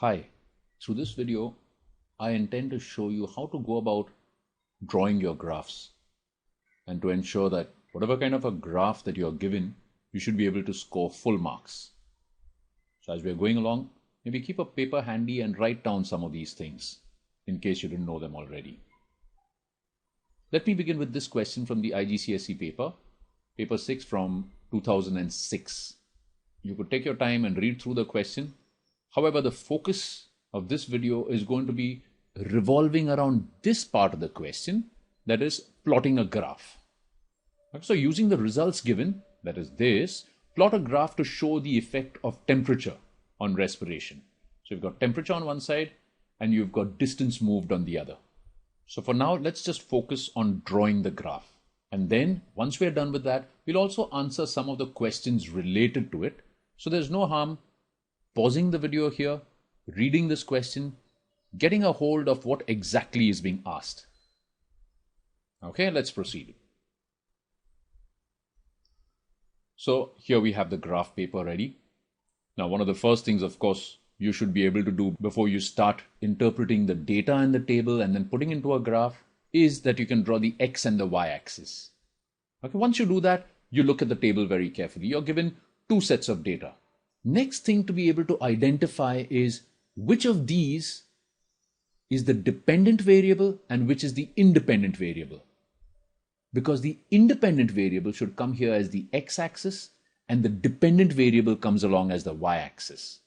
Hi, through this video, I intend to show you how to go about drawing your graphs and to ensure that whatever kind of a graph that you're given, you should be able to score full marks. So as we're going along, maybe keep a paper handy and write down some of these things in case you didn't know them already. Let me begin with this question from the IGCSE paper 6 from 2006. You could take your time and read through the question. However, the focus of this video is going to be revolving around this part of the question, that is plotting a graph. So using the results given, that is this, plot a graph to show the effect of temperature on respiration. So you've got temperature on one side and you've got distance moved on the other. So for now, let's just focus on drawing the graph. And then once we're done with that, we'll also answer some of the questions related to it. So there's no harm pausing the video here, reading this question, getting a hold of what exactly is being asked. Okay, let's proceed. So here we have the graph paper ready. Now, one of the first things, of course, you should be able to do before you start interpreting the data in the table and then putting into a graph is that you can draw the X and the Y axis. Okay, once you do that, you look at the table very carefully. You're given two sets of data. Next thing to be able to identify is which of these is the dependent variable and which is the independent variable. Because the independent variable should come here as the x-axis and the dependent variable comes along as the y-axis.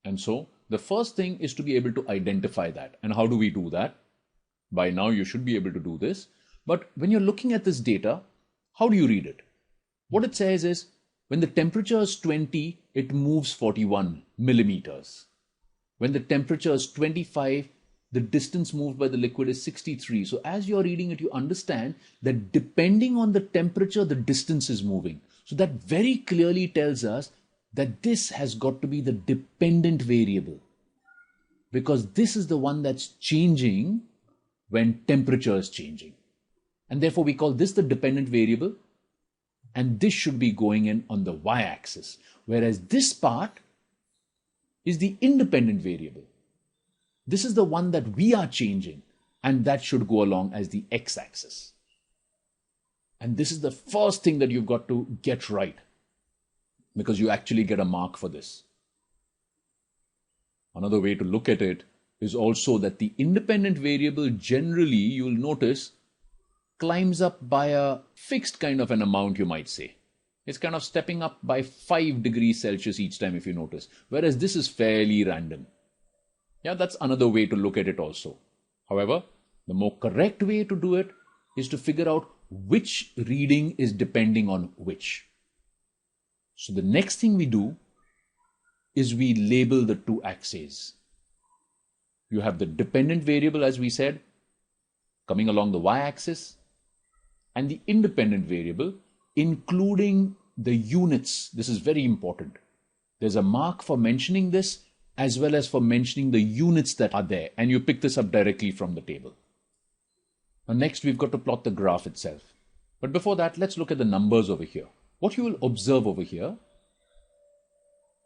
And so the first thing is to be able to identify that. And how do we do that? By now you should be able to do this. But when you're looking at this data, how do you read it? What it says is, when the temperature is 20, it moves 41 millimeters. When the temperature is 25, the distance moved by the liquid is 63. So as you're reading it, you understand that depending on the temperature, the distance is moving. So that very clearly tells us that this has got to be the dependent variable, because this is the one that's changing when temperature is changing. And therefore we call this the dependent variable. And this should be going in on the y-axis, whereas this part is the independent variable. This is the one that we are changing, and that should go along as the x-axis. And this is the first thing that you've got to get right, because you actually get a mark for this. Another way to look at it is also that the independent variable generally, you'll notice, climbs up by a fixed kind of an amount, you might say. It's kind of stepping up by 5 degrees Celsius each time, if you notice, whereas this is fairly random. Yeah, that's another way to look at it also. However, the more correct way to do it is to figure out which reading is depending on which. So the next thing we do is we label the two axes. You have the dependent variable, as we said, coming along the y-axis, and the independent variable, including the units. This is very important. There's a mark for mentioning this as well as for mentioning the units that are there, and you pick this up directly from the table. Now next we've got to plot the graph itself. But before that, let's look at the numbers over here. What you will observe over here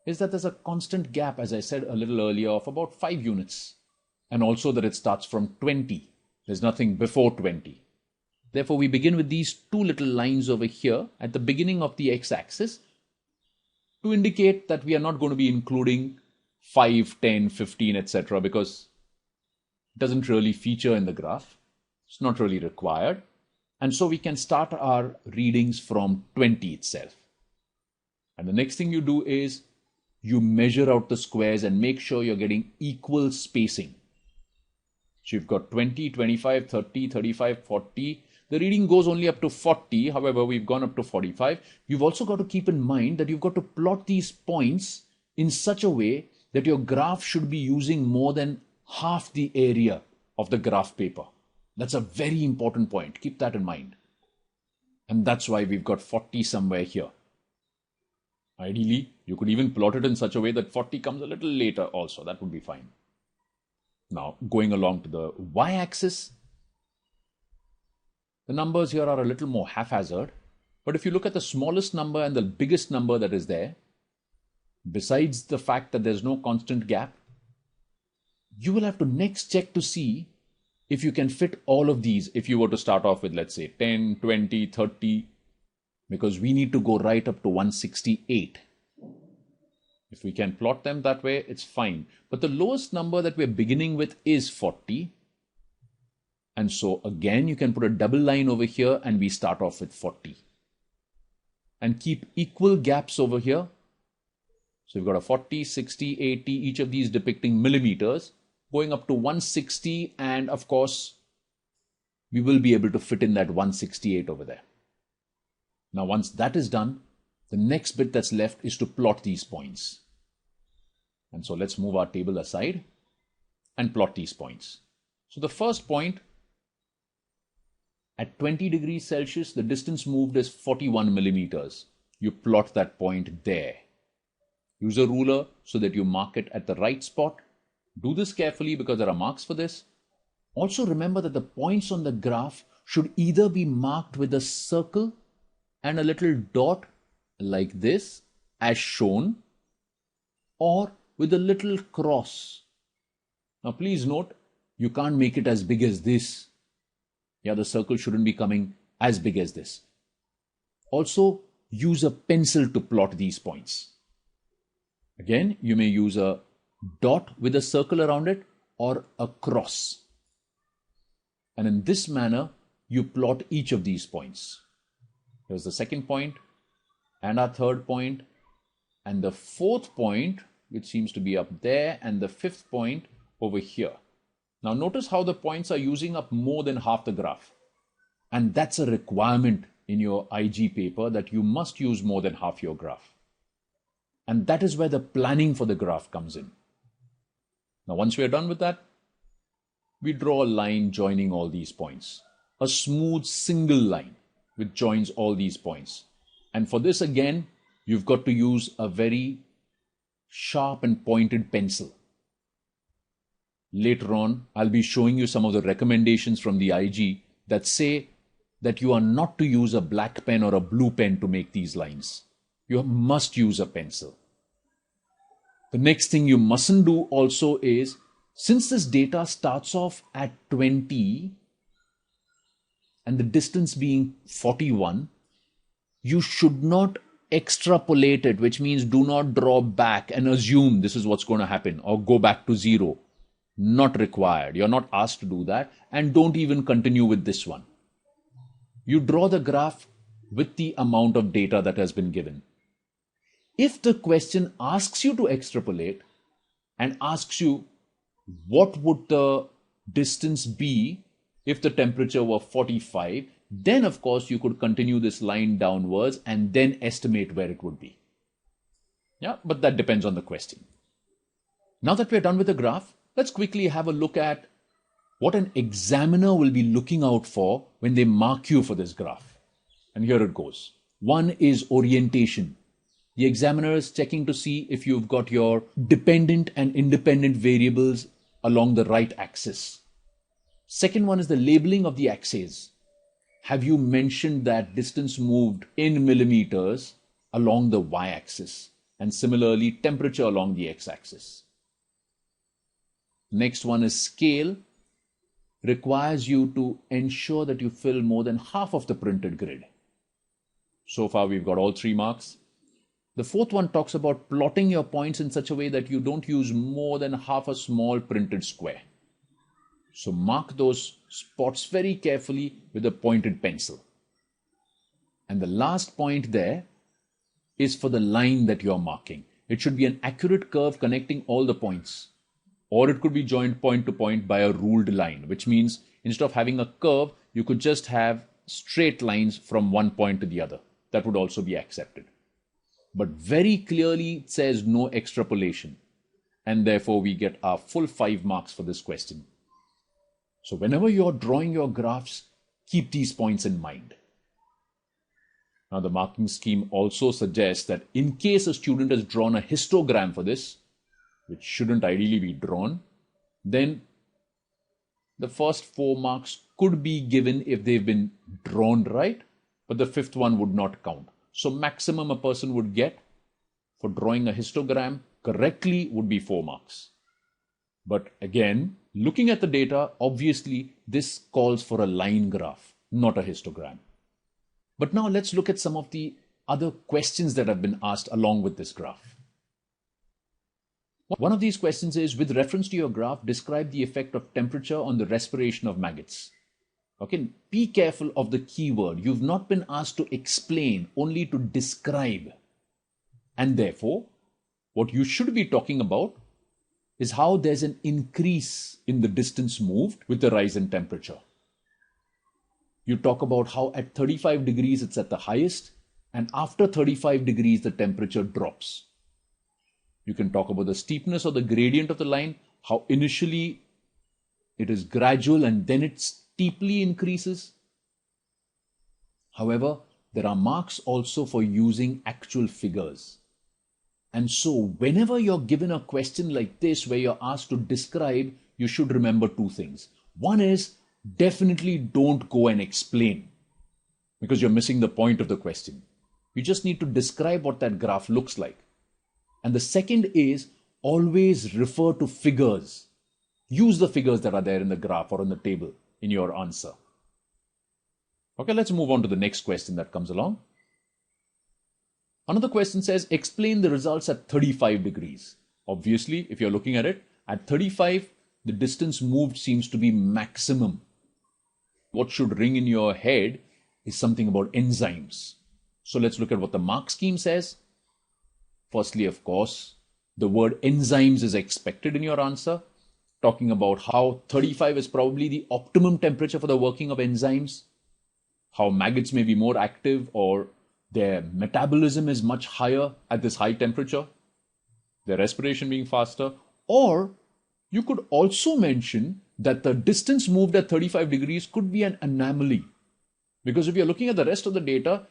is that there's a constant gap, as I said a little earlier, of about 5 units, and also that it starts from 20. There's nothing before 20. Therefore, we begin with these two little lines over here at the beginning of the x-axis to indicate that we are not going to be including 5, 10, 15, etc. because it doesn't really feature in the graph. It's not really required. And so we can start our readings from 20 itself. And the next thing you do is you measure out the squares and make sure you're getting equal spacing. So you've got 20, 25, 30, 35, 40. The reading goes only up to 40. However, we've gone up to 45. You've also got to keep in mind that you've got to plot these points in such a way that your graph should be using more than half the area of the graph paper. That's a very important point. Keep that in mind. And that's why we've got 40 somewhere here. Ideally, you could even plot it in such a way that 40 comes a little later also. That would be fine. Now, going along to the y-axis, the numbers here are a little more haphazard, but if you look at the smallest number and the biggest number that is there, besides the fact that there's no constant gap, you will have to next check to see if you can fit all of these. If you were to start off with, let's say, 10, 20, 30, because we need to go right up to 168. If we can plot them that way, it's fine. But the lowest number that we're beginning with is 40. And so again, you can put a double line over here and we start off with 40. And keep equal gaps over here. So we've got a 40, 60, 80, each of these depicting millimeters, going up to 160. And of course, we will be able to fit in that 168 over there. Now, once that is done, the next bit that's left is to plot these points. And so let's move our table aside and plot these points. So the first point, at 20 degrees Celsius, the distance moved is 41 millimeters. You plot that point there. Use a ruler so that you mark it at the right spot. Do this carefully because there are marks for this. Also remember that the points on the graph should either be marked with a circle and a little dot like this, as shown, or with a little cross. Now please note, you can't make it as big as this. Yeah, the circle shouldn't be coming as big as this. Also, use a pencil to plot these points. Again, you may use a dot with a circle around it or a cross. And in this manner, you plot each of these points. Here's the second point, and our third point, and the fourth point, which seems to be up there, and the fifth point over here. Now notice how the points are using up more than half the graph. And that's a requirement in your IG paper, that you must use more than half your graph. And that is where the planning for the graph comes in. Now once we are done with that, we draw a line joining all these points. A smooth single line which joins all these points. And for this again, you've got to use a very sharp and pointed pencil. Later on, I'll be showing you some of the recommendations from the IG that say that you are not to use a black pen or a blue pen to make these lines. You must use a pencil. The next thing you mustn't do also is, since this data starts off at 20 and the distance being 41, you should not extrapolate it, which means do not draw back and assume this is what's going to happen or go back to zero. Not required. You're not asked to do that, and don't even continue with this one. You draw the graph with the amount of data that has been given. If the question asks you to extrapolate and asks you what would the distance be if the temperature were 45, then of course you could continue this line downwards and then estimate where it would be. Yeah, but that depends on the question. Now that we're done with the graph, let's quickly have a look at what an examiner will be looking out for when they mark you for this graph. And here it goes. One is orientation. The examiner is checking to see if you've got your dependent and independent variables along the right axis. Second one is the labeling of the axes. Have you mentioned that distance moved in millimeters along the y-axis, and similarly temperature along the x-axis? Next one is scale. Requires you to ensure that you fill more than half of the printed grid. So far we've got all 3 marks. The fourth one talks about plotting your points in such a way that you don't use more than half a small printed square. So mark those spots very carefully with a pointed pencil. And the last point there is for the line that you're marking. It should be an accurate curve connecting all the points. Or it could be joined point to point by a ruled line, which means instead of having a curve, you could just have straight lines from one point to the other. That would also be accepted. But very clearly it says no extrapolation. And therefore we get our full 5 marks for this question. So whenever you're drawing your graphs, keep these points in mind. Now the marking scheme also suggests that in case a student has drawn a histogram for this, which shouldn't ideally be drawn, then the first 4 marks could be given if they've been drawn right, but the 5th one would not count. So maximum a person would get for drawing a histogram correctly would be 4 marks. But again, looking at the data, obviously this calls for a line graph, not a histogram. But now let's look at some of the other questions that have been asked along with this graph. One of these questions is, with reference to your graph, describe the effect of temperature on the respiration of maggots. Okay, be careful of the keyword. You've not been asked to explain, only to describe. And therefore, what you should be talking about is how there's an increase in the distance moved with the rise in temperature. You talk about how at 35 degrees it's at the highest, and after 35 degrees the temperature drops. You can talk about the steepness or the gradient of the line, how initially it is gradual and then it steeply increases. However, there are marks also for using actual figures. And so whenever you're given a question like this where you're asked to describe, you should remember 2 things. One is, definitely don't go and explain, because you're missing the point of the question. You just need to describe what that graph looks like. And the second is, always refer to figures. Use the figures that are there in the graph or on the table in your answer. Okay, let's move on to the next question that comes along. Another question says, explain the results at 35 degrees. Obviously, if you're looking at it, at 35, the distance moved seems to be maximum. What should ring in your head is something about enzymes. So let's look at what the mark scheme says. Firstly, of course, the word enzymes is expected in your answer, talking about how 35 is probably the optimum temperature for the working of enzymes, how maggots may be more active or their metabolism is much higher at this high temperature, their respiration being faster. Or you could also mention that the distance moved at 35 degrees could be an anomaly. Because if you're looking at the rest of the data,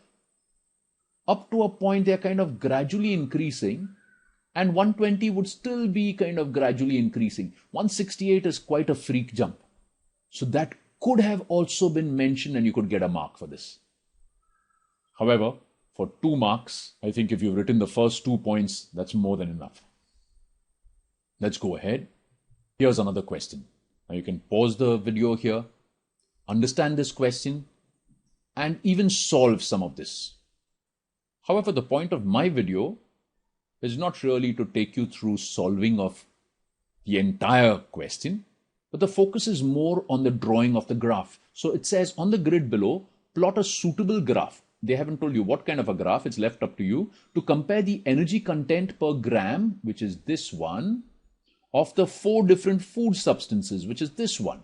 up to a point they're kind of gradually increasing, and 120 would still be kind of gradually increasing. 168 is quite a freak jump. So that could have also been mentioned and you could get a mark for this. However, for 2 marks, I think if you've written the first 2 points, that's more than enough. Let's go ahead. Here's another question. Now you can pause the video here, understand this question, and even solve some of this. However, the point of my video is not really to take you through solving of the entire question, but the focus is more on the drawing of the graph. So it says on the grid below, plot a suitable graph. They haven't told you what kind of a graph, it's left up to you, to compare the energy content per gram, which is this one, of the 4 different food substances, which is this one.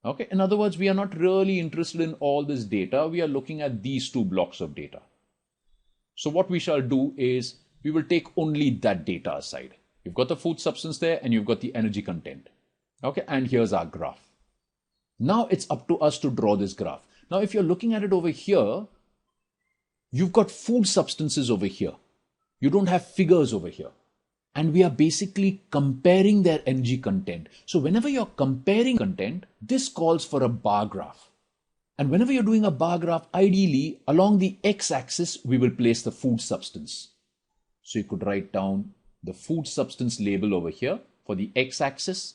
Okay, in other words, we are not really interested in all this data. We are looking at these 2 blocks of data. So what we shall do is, we will take only that data aside. You've got the food substance there and you've got the energy content. Okay, and here's our graph. Now it's up to us to draw this graph. Now if you're looking at it over here, you've got food substances over here. You don't have figures over here. And we are basically comparing their energy content. So whenever you're comparing content, this calls for a bar graph. And whenever you're doing a bar graph, ideally, along the x-axis, we will place the food substance. So you could write down the food substance label over here for the x-axis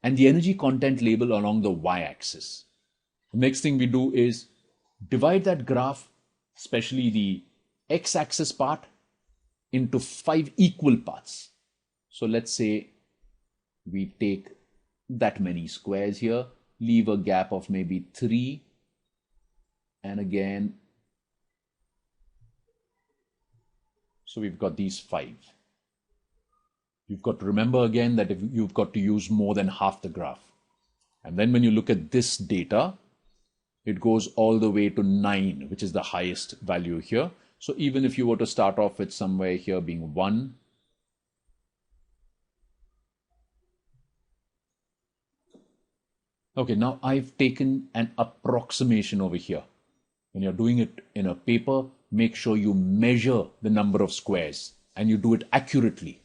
and the energy content label along the y-axis. The next thing we do is divide that graph, especially the x-axis part, into 5 equal parts. So let's say we take that many squares here, leave a gap of maybe 3, and again, so we've got these 5. You've got to remember again that if you've got to use more than half the graph. And then when you look at this data, it goes all the way to 9, which is the highest value here. So even if you were to start off with somewhere here being 1, okay, now I've taken an approximation over here. When you're doing it in a paper, make sure you measure the number of squares and you do it accurately.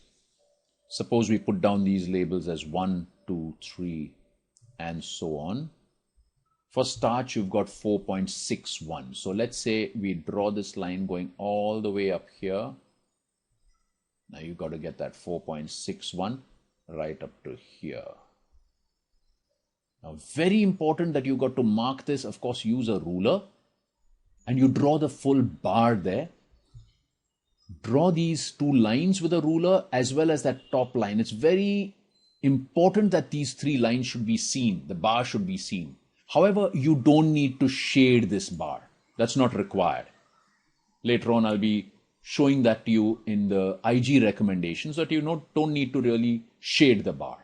Suppose we put down these labels as 1, 2, 3, and so on. For starch, you've got 4.61. So let's say we draw this line going all the way up here. Now you've got to get that 4.61 right up to here. Now, very important that you got to mark this. Of course, use a ruler and you draw the full bar there. Draw these two lines with a ruler as well as that top line. It's very important that these three lines should be seen. The bar should be seen. However, you don't need to shade this bar. That's not required. Later on, I'll be showing that to you in the IG recommendations that you don't need to really shade the bar.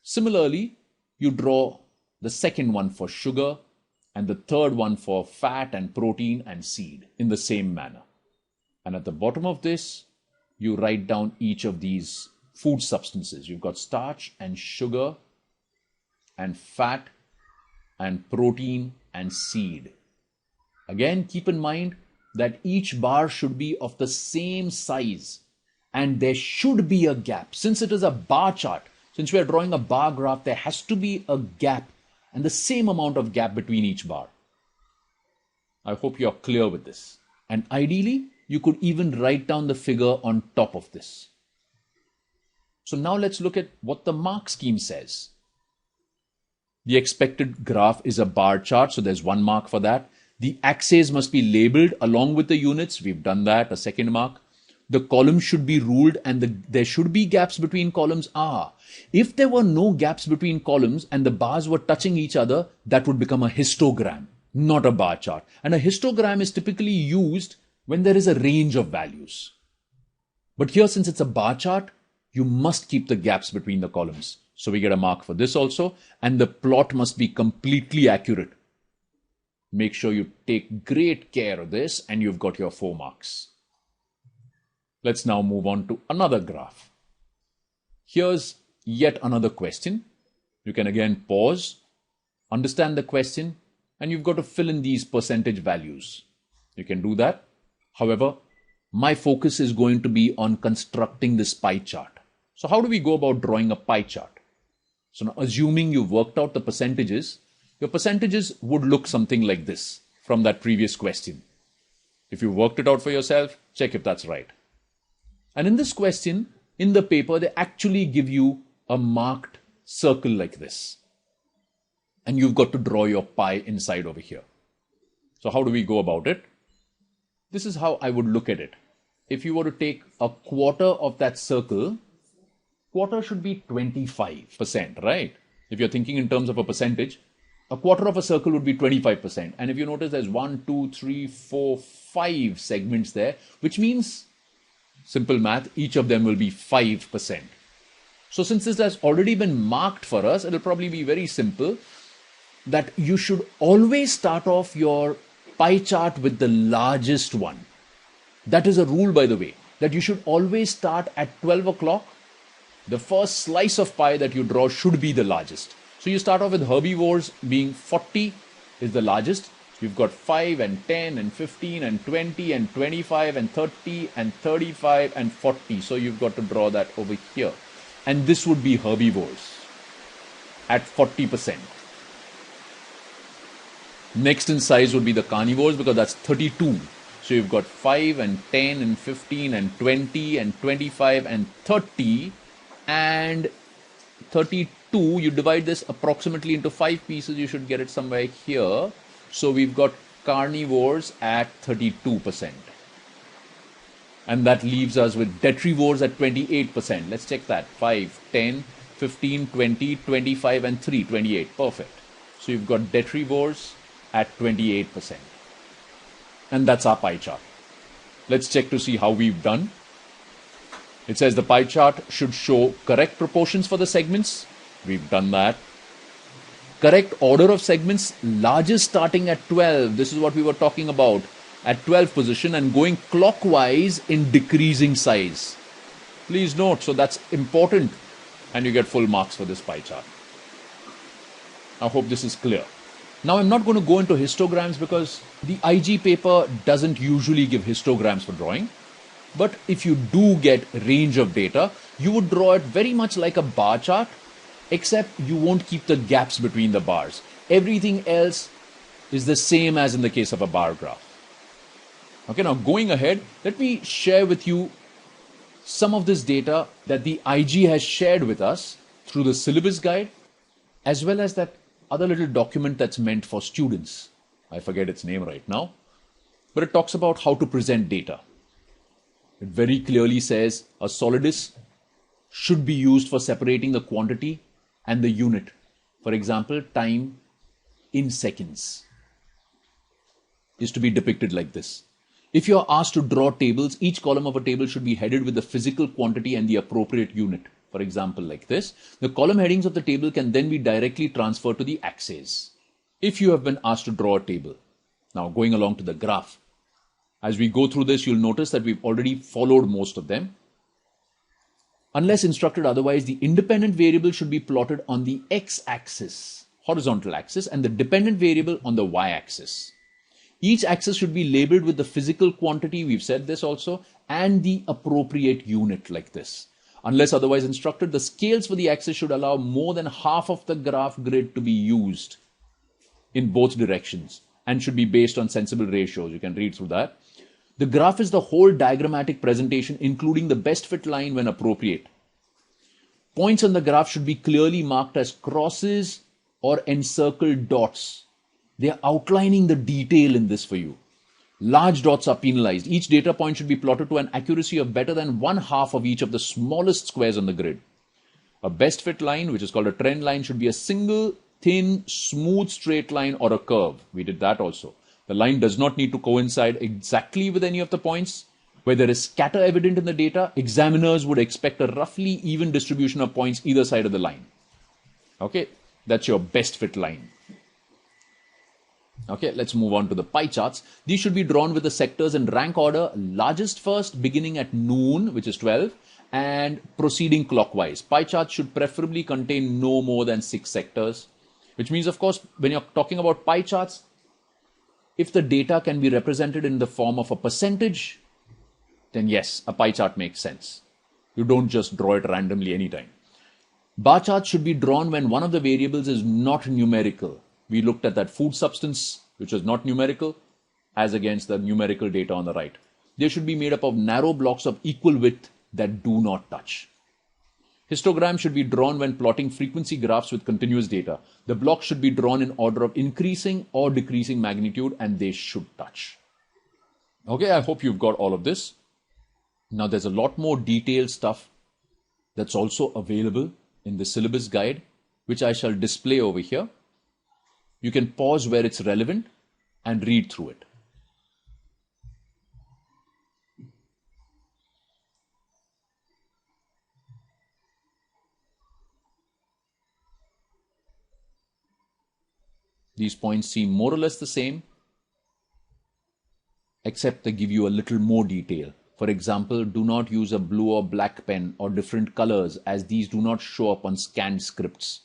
Similarly, you draw the second one for sugar and the third one for fat and protein and seed in the same manner. And at the bottom of this, you write down each of these food substances. You've got starch and sugar and fat and protein and seed. Again, keep in mind that each bar should be of the same size and there should be a gap. Since it is a bar chart, since we are drawing a bar graph, there has to be a gap and the same amount of gap between each bar. I hope you're clear with this. And ideally, you could even write down the figure on top of this. So now let's look at what the mark scheme says. The expected graph is a bar chart, so there's 1 mark for that. The axes must be labeled along with the units. We've done that, a second mark. The columns should be ruled and there should be gaps between columns. If there were no gaps between columns and the bars were touching each other, that would become a histogram, not a bar chart. And a histogram is typically used when there is a range of values. But here, since it's a bar chart, you must keep the gaps between the columns. So we get a mark for this also. And the plot must be completely accurate. Make sure you take great care of this and you've got your 4 marks. Let's now move on to another graph. Here's yet another question. You can again pause, understand the question, and you've got to fill in these percentage values. You can do that. However, my focus is going to be on constructing this pie chart. So how do we go about drawing a pie chart? So now, assuming you've worked out the percentages, your percentages would look something like this from that previous question. If you worked it out for yourself, check if that's right. And in this question, in the paper, they actually give you a marked circle like this. And you've got to draw your pie inside over here. So how do we go about it? This is how I would look at it. If you were to take a quarter of that circle, quarter should be 25%, right? If you're thinking in terms of a percentage, a quarter of a circle would be 25%. And if you notice, there's 1, 2, 3, 4, 5 segments there, which means, simple math, each of them will be 5%. So since this has already been marked for us, it'll probably be very simple that you should always start off your pie chart with the largest one. That is a rule, by the way, that you should always start at 12 o'clock. The first slice of pie that you draw should be the largest. So you start off with herbivores being 40 is the largest. You've got 5 and 10 and 15 and 20 and 25 and 30 and 35 and 40. So you've got to draw that over here. And this would be herbivores at 40%. Next in size would be the carnivores because that's 32. So you've got 5 and 10 and 15 and 20 and 25 and 30 and 32. You divide this approximately into 5 pieces. You should get it somewhere here. So we've got carnivores at 32%. And that leaves us with detrivores at 28%. Let's check that. 5, 10, 15, 20, 25 and 3, 28. Perfect. So you've got detrivores at 28%. And that's our pie chart. Let's check to see how we've done. It says the pie chart should show correct proportions for the segments. We've done that. Correct order of segments, largest starting at 12. This is what we were talking about. At 12 position and going clockwise in decreasing size. Please note, so that's important. And you get full marks for this pie chart. I hope this is clear. Now I'm not going to go into histograms because the IG paper doesn't usually give histograms for drawing. But if you do get range of data, you would draw it very much like a bar chart, except you won't keep the gaps between the bars. Everything else is the same as in the case of a bar graph. Okay, now going ahead, let me share with you some of this data that the IG has shared with us through the syllabus guide, as well as that other little document that's meant for students. I forget its name right now, but it talks about how to present data. It very clearly says a solidus should be used for separating the quantity and the unit. For example, time in seconds is to be depicted like this. If you are asked to draw tables, each column of a table should be headed with the physical quantity and the appropriate unit. For example, like this. The column headings of the table can then be directly transferred to the axes. If you have been asked to draw a table. Now, going along to the graph. As we go through this, you'll notice that we've already followed most of them. Unless instructed otherwise, the independent variable should be plotted on the x-axis, horizontal axis, and the dependent variable on the y-axis. Each axis should be labeled with the physical quantity, we've said this also, and the appropriate unit like this. Unless otherwise instructed, the scales for the axis should allow more than half of the graph grid to be used in both directions and should be based on sensible ratios. You can read through that. The graph is the whole diagrammatic presentation, including the best fit line when appropriate. Points on the graph should be clearly marked as crosses or encircled dots. They are outlining the detail in this for you. Large dots are penalized. Each data point should be plotted to an accuracy of better than 1/2 of each of the smallest squares on the grid. A best fit line, which is called a trend line, should be a single, thin, smooth straight line or a curve. We did that also. The line does not need to coincide exactly with any of the points. Where there is scatter evident in the data, examiners would expect a roughly even distribution of points either side of the line. Okay, that's your best fit line. Okay, let's move on to the pie charts. These should be drawn with the sectors in rank order, largest first, beginning at noon, which is 12, and proceeding clockwise. Pie charts should preferably contain no more than 6 sectors, which means, of course, when you're talking about pie charts, if the data can be represented in the form of a percentage, then yes, a pie chart makes sense. You don't just draw it randomly anytime. Bar charts should be drawn when one of the variables is not numerical. We looked at that food substance, which was not numerical, as against the numerical data on the right. They should be made up of narrow blocks of equal width that do not touch. Histogram should be drawn when plotting frequency graphs with continuous data. The blocks should be drawn in order of increasing or decreasing magnitude, and they should touch. Okay, I hope you've got all of this. Now, there's a lot more detailed stuff that's also available in the syllabus guide, which I shall display over here. You can pause where it's relevant and read through it. These points seem more or less the same, except they give you a little more detail. For example, do not use a blue or black pen or different colors, as these do not show up on scanned scripts.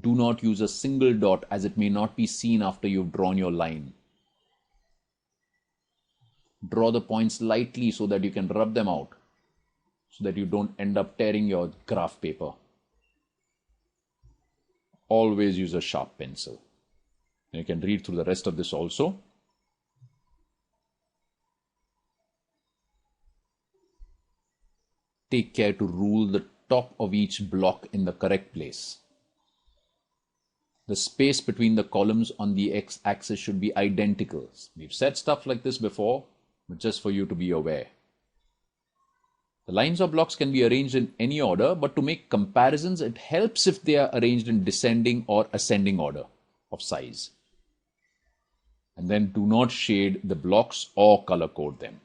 Do not use a single dot, as it may not be seen after you've drawn your line. Draw the points lightly so that you can rub them out, so that you don't end up tearing your graph paper. Always use a sharp pencil. You can read through the rest of this also. Take care to rule the top of each block in the correct place. The space between the columns on the x-axis should be identical. We've said stuff like this before, but just for you to be aware. The lines or blocks can be arranged in any order, but to make comparisons, it helps if they are arranged in descending or ascending order of size. And then do not shade the blocks or color code them.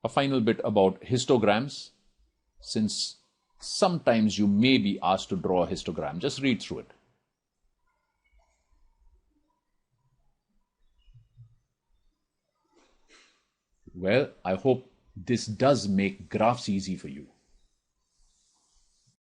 A final bit about histograms. Since sometimes you may be asked to draw a histogram, just read through it. Well, I hope this does make graphs easy for you.